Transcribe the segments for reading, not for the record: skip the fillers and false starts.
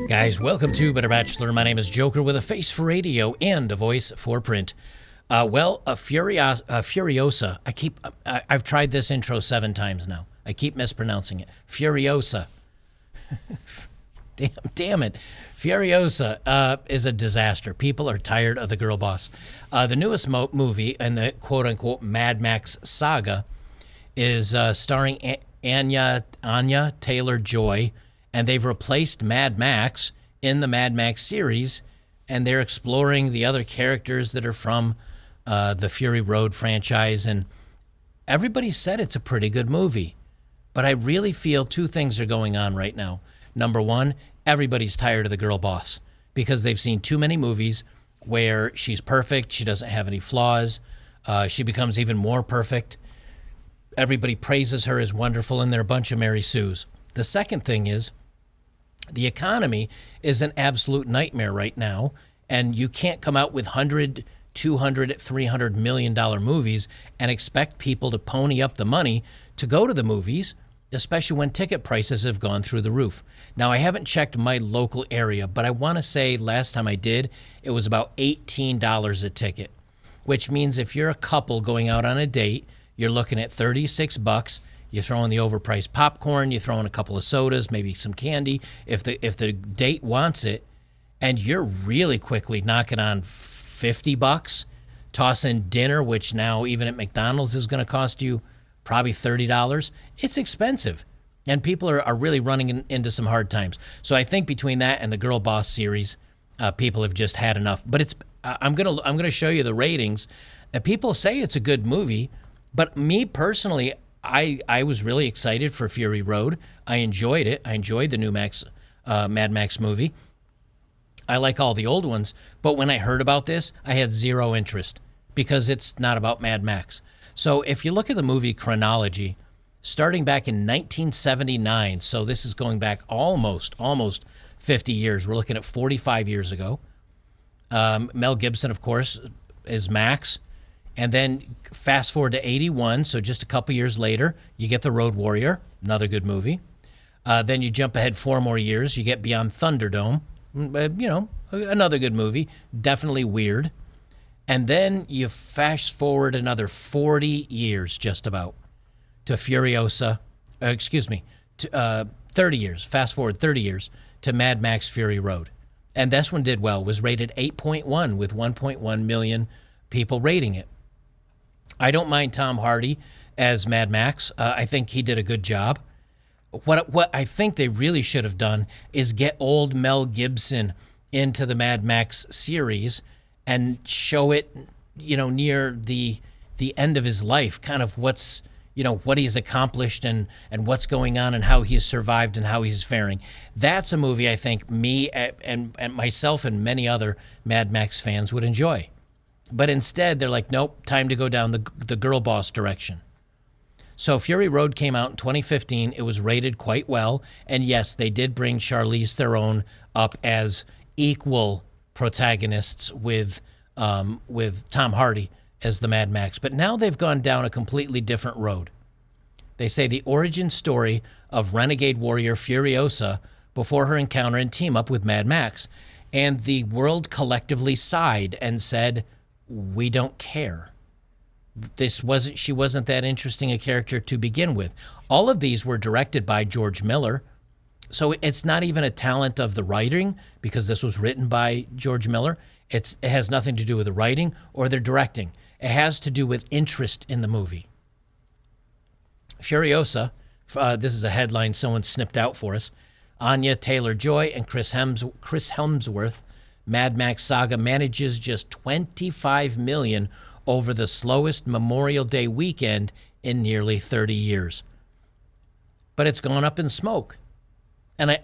Guys, welcome to Better Bachelor. My name is Joker with a face for radio and a voice for print. Furiosa. I've tried this intro 7 times now. I keep mispronouncing it. Furiosa. Damn it. Furiosa is a disaster. People are tired of the girl boss. The newest movie in the quote-unquote Mad Max saga is starring Anya Taylor-Joy, and they've replaced Mad Max in the Mad Max series, and they're exploring the other characters that are from the Fury Road franchise, and everybody said it's a pretty good movie. But I really feel 2 things are going on right now. Number 1, everybody's tired of the girl boss because they've seen too many movies where she's perfect, she doesn't have any flaws, she becomes even more perfect. Everybody praises her as wonderful, and they're a bunch of Mary Sues. The second thing is the economy is an absolute nightmare right now, and you can't come out with $100, $200, $300 million movies and expect people to pony up the money to go to the movies, especially when ticket prices have gone through the roof. Now, I haven't checked my local area, but I want to say last time I did, it was about $18 a ticket, which means if you're a couple going out on a date, you're looking at $36. You throw in the overpriced popcorn, you throw in a couple of sodas, maybe some candy, if the date wants it, and you're really quickly knocking on $50. Toss in dinner, which now even at McDonald's is going to cost you probably $30. It's expensive, and people are really running into some hard times. So I think between that and the Girl Boss series, people have just had enough. But I'm gonna show you the ratings. People say it's a good movie, but me personally, I was really excited for Fury Road. I enjoyed it. I enjoyed the new Mad Max movie. I like all the old ones, but when I heard about this, I had zero interest because it's not about Mad Max. So if you look at the movie chronology, starting back in 1979, so this is going back almost 50 years. We're looking at 45 years ago. Mel Gibson, of course, is Max. And then fast forward to 81, so just a couple years later, you get The Road Warrior, another good movie. Then you jump ahead 4 more years, you get Beyond Thunderdome, another good movie, definitely weird. And then you fast forward another 40 years just about to Furiosa, 30 years, fast forward 30 years to Mad Max Fury Road. And this one did well, was rated 8.1 with 1.1 million people rating it. I don't mind Tom Hardy as Mad Max. I think he did a good job. What I think they really should have done is get old Mel Gibson into the Mad Max series and show it, near the end of his life, kind of what he's accomplished and what's going on and how he's survived and how he's faring. That's a movie I think me and myself and many other Mad Max fans would enjoy. But instead, they're like, nope, time to go down the girl boss direction. So Fury Road came out in 2015. It was rated quite well. And yes, they did bring Charlize Theron up as equal protagonists with Tom Hardy as the Mad Max. But now they've gone down a completely different road. They say the origin story of renegade warrior Furiosa before her encounter and team up with Mad Max. And the world collectively sighed and said, we don't care. She wasn't that interesting a character to begin with. All of these were directed by George Miller. So it's not even a talent of the writing because this was written by George Miller. It has nothing to do with the writing or the directing. It has to do with interest in the movie. Furiosa, this is a headline someone snipped out for us. Anya Taylor-Joy and Chris Hemsworth, Mad Max saga manages just $25 million over the slowest Memorial Day weekend in nearly 30 years. But it's gone up in smoke. And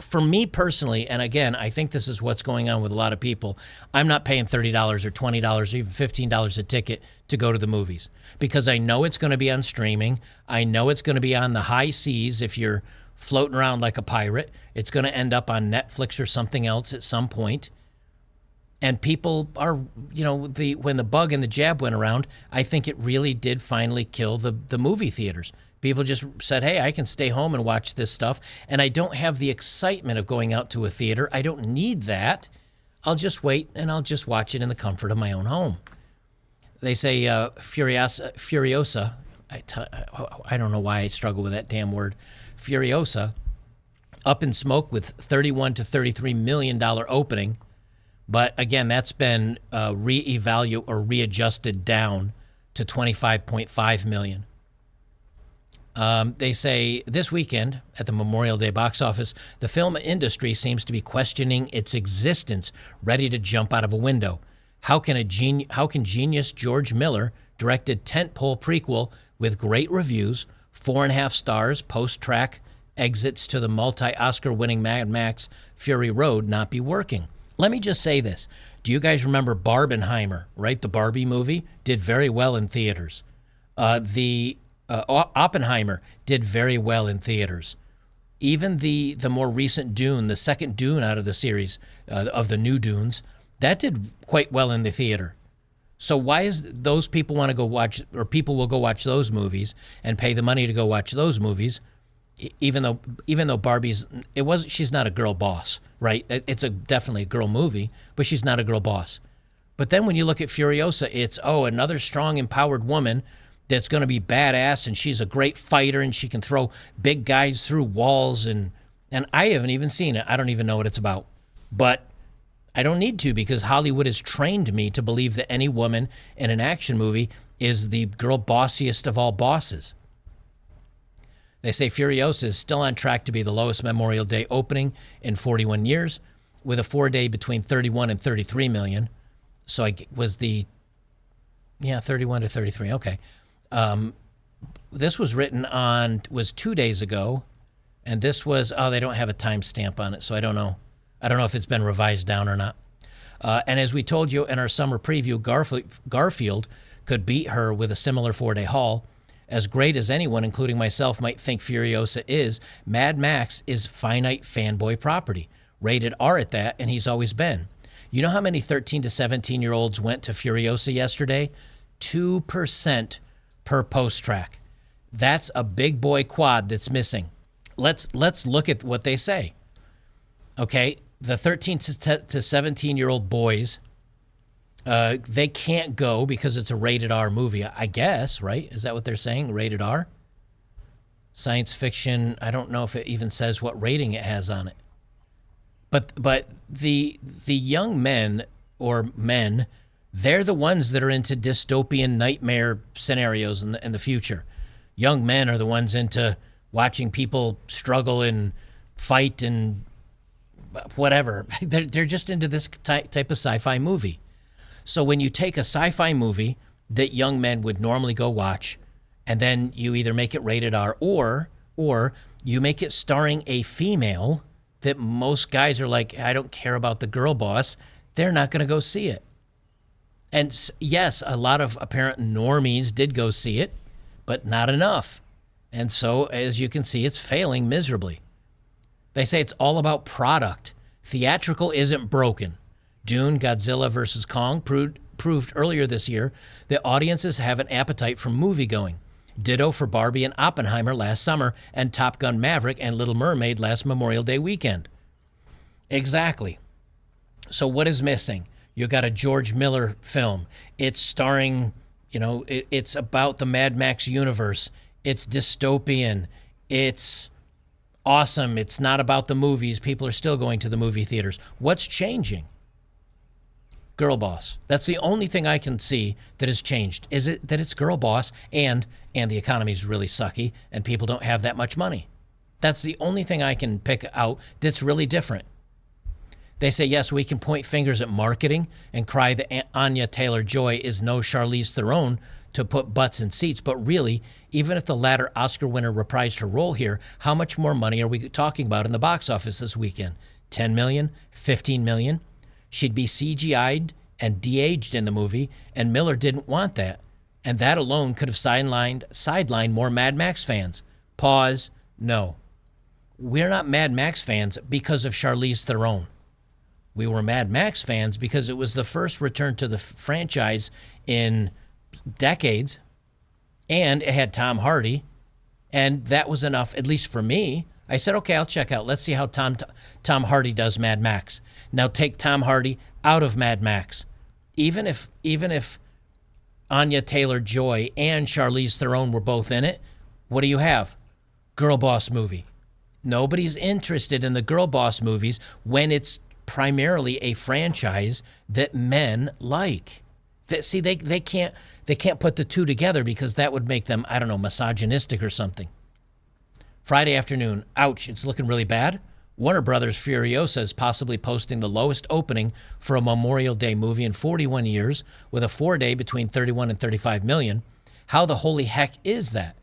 for me personally, and again, I think this is what's going on with a lot of people, I'm not paying $30 or $20 or even $15 a ticket to go to the movies because I know it's going to be on streaming. I know it's going to be on the high seas if you're floating around like a pirate. It's going to end up on Netflix or something else at some point. And people are, when the bug and the jab went around, I think it really did finally kill the movie theaters. People just said, hey, I can stay home and watch this stuff, and I don't have the excitement of going out to a theater. I don't need that. I'll just wait, and I'll just watch it in the comfort of my own home. They say Furiosa, I don't know why I struggle with that damn word, Furiosa, up in smoke with $31 to $33 million opening. But again, that's been readjusted down to $25.5 million. They say this weekend at the Memorial Day box office, the film industry seems to be questioning its existence, ready to jump out of a window. How can genius George Miller directed tentpole prequel with great reviews, 4.5 stars, post-track exits to the multi-Oscar winning Mad Max Fury Road not be working? Let me just say this. Do you guys remember Barbenheimer, right? The Barbie movie did very well in theaters. Oppenheimer did very well in theaters. Even the more recent Dune, the second Dune out of the series, of the new Dunes, that did quite well in the theater. So why is those people want to go watch, or people will go watch those movies and pay the money to go watch those movies, even though Barbie's, she's not a girl boss, right? It's definitely a girl movie, but she's not a girl boss. But then when you look at Furiosa, it's, another strong, empowered woman that's going to be badass, and she's a great fighter, and she can throw big guys through walls, and I haven't even seen it. I don't even know what it's about. But I don't need to, because Hollywood has trained me to believe that any woman in an action movie is the girl bossiest of all bosses. They say Furiosa is still on track to be the lowest Memorial Day opening in 41 years, with a 4-day between 31 and 33 million. So I was 31 to 33. Okay. This was was 2 days ago, and this was, they don't have a timestamp on it, so I don't know. I don't know if it's been revised down or not. And as we told you in our summer preview, Garfield could beat her with a similar 4-day haul. As great as anyone, including myself, might think Furiosa is, Mad Max is finite fanboy property. Rated R at that, and he's always been. You know how many 13 to 17-year-olds went to Furiosa yesterday? 2% per post track. That's a big boy quad that's missing. Let's look at what they say. Okay, the 13 to 17-year-old boys, they can't go because it's a rated R movie, I guess, right? Is that what they're saying? Rated R? Science fiction, I don't know if it even says what rating it has on it. But the young men, or men, they're the ones that are into dystopian nightmare scenarios in the future. Young men are the ones into watching people struggle and fight and whatever. They're just into this type of sci-fi movie. So when you take a sci-fi movie that young men would normally go watch, and then you either make it rated R or you make it starring a female that most guys are like, I don't care about the girl boss, they're not going to go see it. And yes, a lot of apparent normies did go see it, but not enough. And so, as you can see, it's failing miserably. They say it's all about product. Theatrical isn't broken. Dune, Godzilla vs. Kong proved earlier this year that audiences have an appetite for movie-going. Ditto for Barbie and Oppenheimer last summer, and Top Gun Maverick and Little Mermaid last Memorial Day weekend. Exactly. So what is missing? You got a George Miller film. It's starring, it's about the Mad Max universe. It's dystopian. It's awesome. It's not about the movies. People are still going to the movie theaters. What's changing? Girl boss. That's the only thing I can see that has changed. Is it that it's girl boss and the economy's really sucky and people don't have that much money? That's the only thing I can pick out that's really different. They say, yes, we can point fingers at marketing and cry that Anya Taylor-Joy is no Charlize Theron to put butts in seats, but really, even if the latter Oscar winner reprised her role here, how much more money are we talking about in the box office this weekend? 10 million? 15 million? She'd be CGI'd and de-aged in the movie, and Miller didn't want that. And that alone could have sidelined more Mad Max fans. Pause. No. We're not Mad Max fans because of Charlize Theron. We were Mad Max fans because it was the first return to the franchise in decades, and it had Tom Hardy, And that was enough, at least for me. I said, okay, I'll check out. Let's see how Tom Hardy does Mad Max. Now take Tom Hardy out of Mad Max. Even if Anya Taylor-Joy and Charlize Theron were both in it, what do you have? Girl boss movie. Nobody's interested in the girl boss movies when it's primarily a franchise that men like. They can't put the two together because that would make them, I don't know, misogynistic or something. Friday afternoon, ouch, it's looking really bad. Warner Brothers' Furiosa is possibly posting the lowest opening for a Memorial Day movie in 41 years, with a 4-day between 31 and 35 million. How the holy heck is that?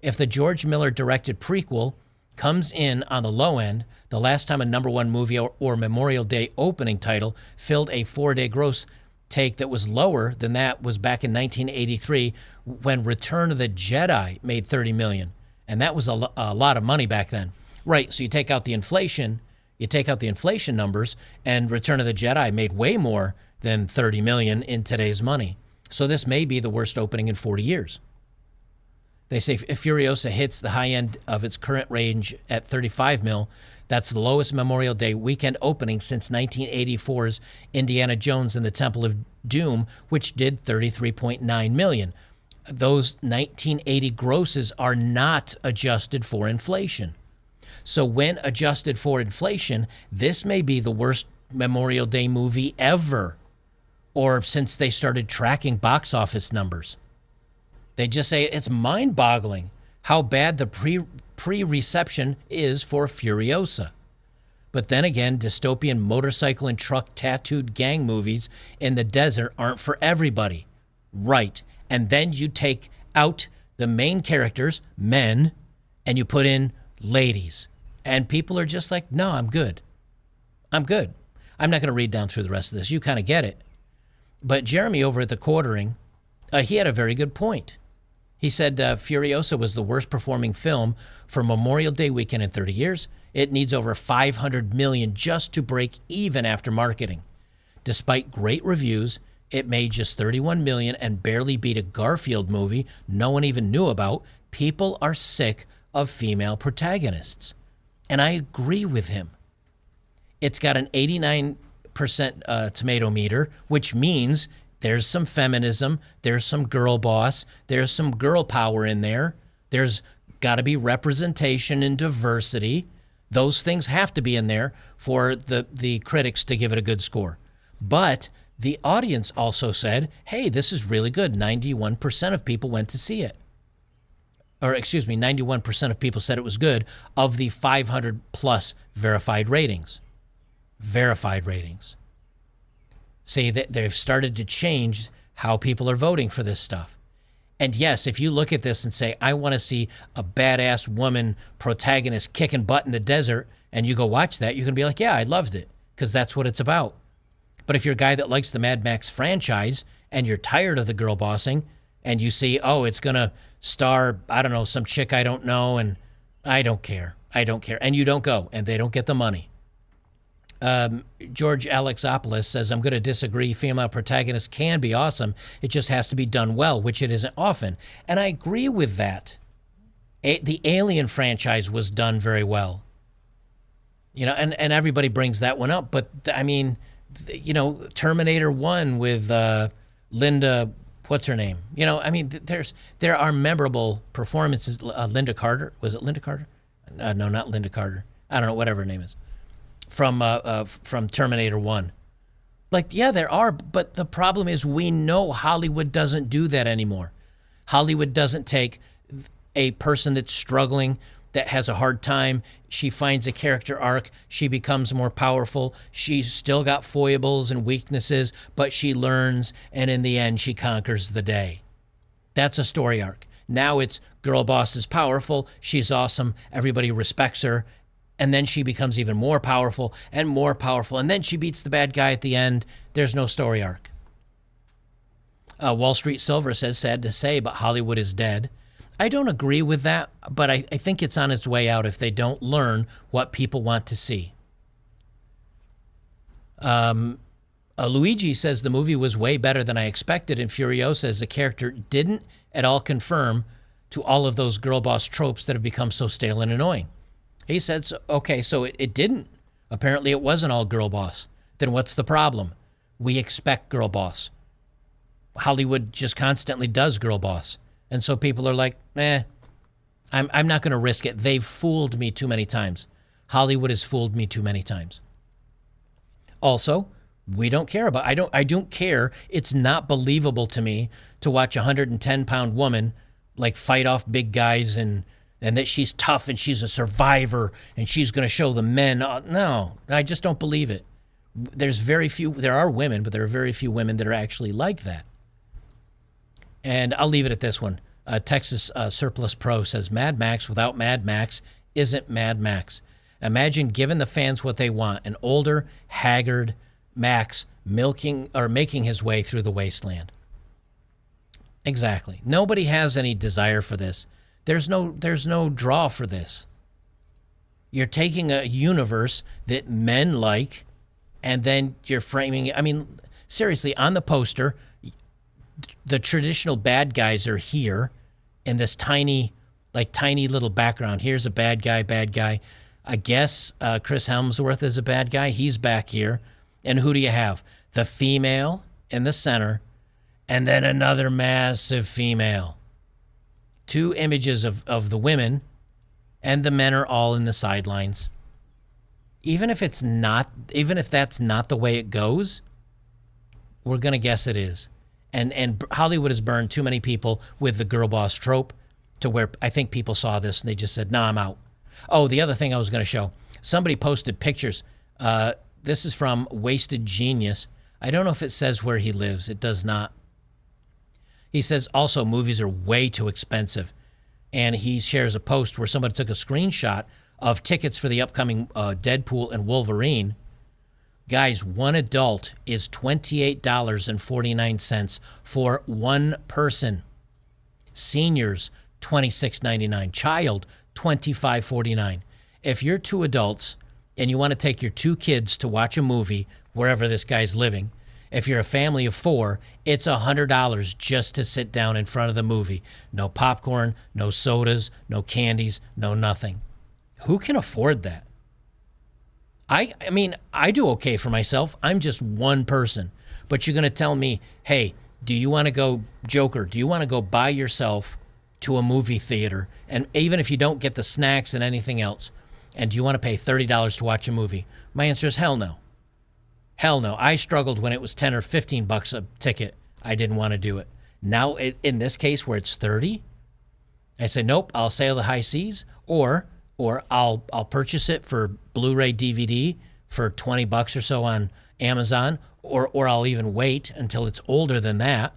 If the George Miller directed prequel comes in on the low end, the last time a number one movie or Memorial Day opening title filled a 4-day gross take that was lower than that was back in 1983 when Return of the Jedi made 30 million. And that was a lot of money back then. Right, so you take out the inflation numbers, and Return of the Jedi made way more than 30 million in today's money. So this may be the worst opening in 40 years. They say if Furiosa hits the high end of its current range at 35 mil, that's the lowest Memorial Day weekend opening since 1984's Indiana Jones and the Temple of Doom, which did 33.9 million. Those 1980 grosses are not adjusted for inflation. So when adjusted for inflation, this may be the worst Memorial Day movie ever, or since they started tracking box office numbers. They just say it's mind-boggling how bad the pre-reception is for Furiosa. But then again, dystopian motorcycle and truck tattooed gang movies in the desert aren't for everybody. Right. And then you take out the main characters, men, and you put in ladies. And people are just like, no, I'm good. I'm good. I'm not going to read down through the rest of this. You kind of get it. But Jeremy over at the Quartering, he had a very good point. He said Furiosa was the worst performing film for Memorial Day weekend in 30 years. It needs over 500 million just to break even after marketing. Despite great reviews, it made just 31 million and barely beat a Garfield movie no one even knew about. People are sick of female protagonists. And I agree with him. It's got an 89% tomato meter, which means there's some feminism, there's some girl boss, there's some girl power in there. There's got to be representation and diversity. Those things have to be in there for the critics to give it a good score. But the audience also said, hey, this is really good. 91% of people went to see it. Or 91% of people said it was good of the 500 plus verified ratings. Verified ratings. Say that they've started to change how people are voting for this stuff. And yes, if you look at this and say, I want to see a badass woman protagonist kicking butt in the desert, and you go watch that, you're going to be like, yeah, I loved it, because that's what it's about. But if you're a guy that likes the Mad Max franchise and you're tired of the girl bossing and you see, oh, it's going to star, I don't know, some chick I don't know, and I don't care. And you don't go, and they don't get the money. George Alexopoulos says, I'm going to disagree. Female protagonists can be awesome. It just has to be done well, which it isn't often. And I agree with that. The Alien franchise was done very well. You know, and everybody brings that one up. But, I mean, you know, Terminator 1 with Linda, what's her name? You know, I mean, there are memorable performances. Linda Carter. Was it Linda Carter? No, not Linda Carter. I don't know, whatever her name is. From Terminator 1. Like, yeah, there are, but the problem is we know Hollywood doesn't do that anymore. Hollywood doesn't take a person that's struggling, that has a hard time, she finds a character arc, she becomes more powerful, she's still got foibles and weaknesses, but she learns, and in the end, she conquers the day. That's a story arc. Now it's girl boss is powerful, she's awesome, everybody respects her, and then she becomes even more powerful, and then she beats the bad guy at the end. There's no story arc. Wall Street Silver says, sad to say, but Hollywood is dead. I don't agree with that, but I think it's on its way out if they don't learn what people want to see. Luigi says the movie was way better than I expected, and Furiosa as a character didn't at all confirm to all of those girl boss tropes that have become so stale and annoying. He said, okay, so it didn't. Apparently it wasn't all girl boss. Then what's the problem? We expect girl boss. Hollywood just constantly does girl boss. And so people are like, I'm not going to risk it. They've fooled me too many times. Hollywood has fooled me too many times. Also, we don't care about, I don't care. It's not believable to me to watch a 110-pound woman like fight off big guys and that she's tough and she's a survivor and she's going to show the men. No, I just don't believe it. There are women, but there are very few women that are actually like that. And I'll leave it at this one. Texas Surplus Pro says, Mad Max without Mad Max isn't Mad Max. Imagine giving the fans what they want, an older, haggard Max making his way through the wasteland. Exactly. Nobody has any desire for this. There's no draw for this. You're taking a universe that men like, and then you're framing it. I mean, seriously, on the poster, the traditional bad guys are here in this tiny little background. Here's a bad guy. I guess Chris Hemsworth is a bad guy. He's back here. And who do you have? The female in the center, and then another massive female. Two images of the women, and the men are all in the sidelines. Even if that's not the way it goes, we're going to guess it is. And Hollywood has burned too many people with the girl boss trope to where I think people saw this and they just said, I'm out. Oh, the other thing I was going to show. Somebody posted pictures. This is from Wasted Genius. I don't know if it says where he lives. It does not. He says, also, movies are way too expensive. And he shares a post where somebody took a screenshot of tickets for the upcoming Deadpool and Wolverine. Guys, one adult is $28.49 for one person. Seniors, $26.99. Child, $25.49. If you're two adults and you want to take your two kids to watch a movie wherever this guy's living, if you're a family of four, it's $100 just to sit down in front of the movie. No popcorn, no sodas, no candies, no nothing. Who can afford that? I mean, I do okay for myself. I'm just one person. But you're going to tell me, hey, do you want to go, Joker, do you want to go by yourself to a movie theater? And even if you don't get the snacks and anything else, and do you want to pay $30 to watch a movie? My answer is hell no. Hell no. I struggled when it was $10 or $15 a ticket. I didn't want to do it. Now, in this case where it's 30, I say, nope, I'll sail the high seas, or I'll purchase it for Blu-ray DVD for $20 or so on Amazon, or I'll even wait until it's older than that,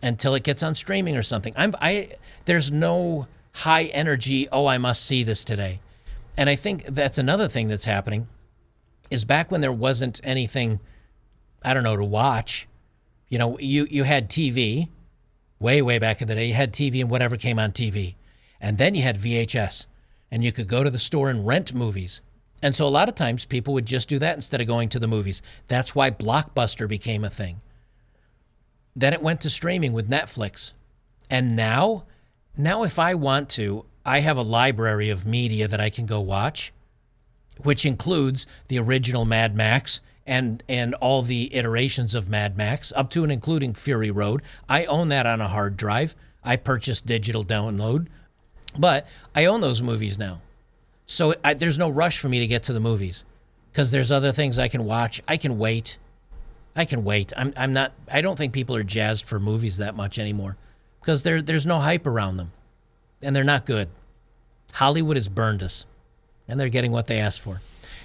until it gets on streaming or something. There's no high energy, I must see this today. And I think that's another thing that's happening, is back when there wasn't anything, to watch, you had TV, way back in the day, you had TV and whatever came on TV. And then you had VHS, and you could go to the store and rent movies. And so a lot of times people would just do that instead of going to the movies. That's why Blockbuster became a thing. Then it went to streaming with Netflix. And now if I want to, I have a library of media that I can go watch, which includes the original Mad Max and all the iterations of Mad Max, up to and including Fury Road. I own that on a hard drive. I purchased digital download, but I own those movies now. So there's no rush for me to get to the movies because there's other things I can watch. I can wait. I don't think people are jazzed for movies that much anymore because there's no hype around them, and they're not good. Hollywood has burned us, and they're getting what they asked for.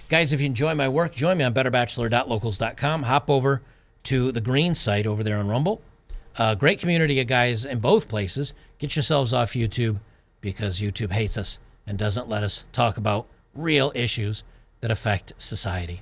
Guys, if you enjoy my work, join me on betterbachelor.locals.com. Hop over to the green site over there on Rumble. Great community of guys in both places. Get yourselves off YouTube because YouTube hates us and doesn't let us talk about real issues that affect society.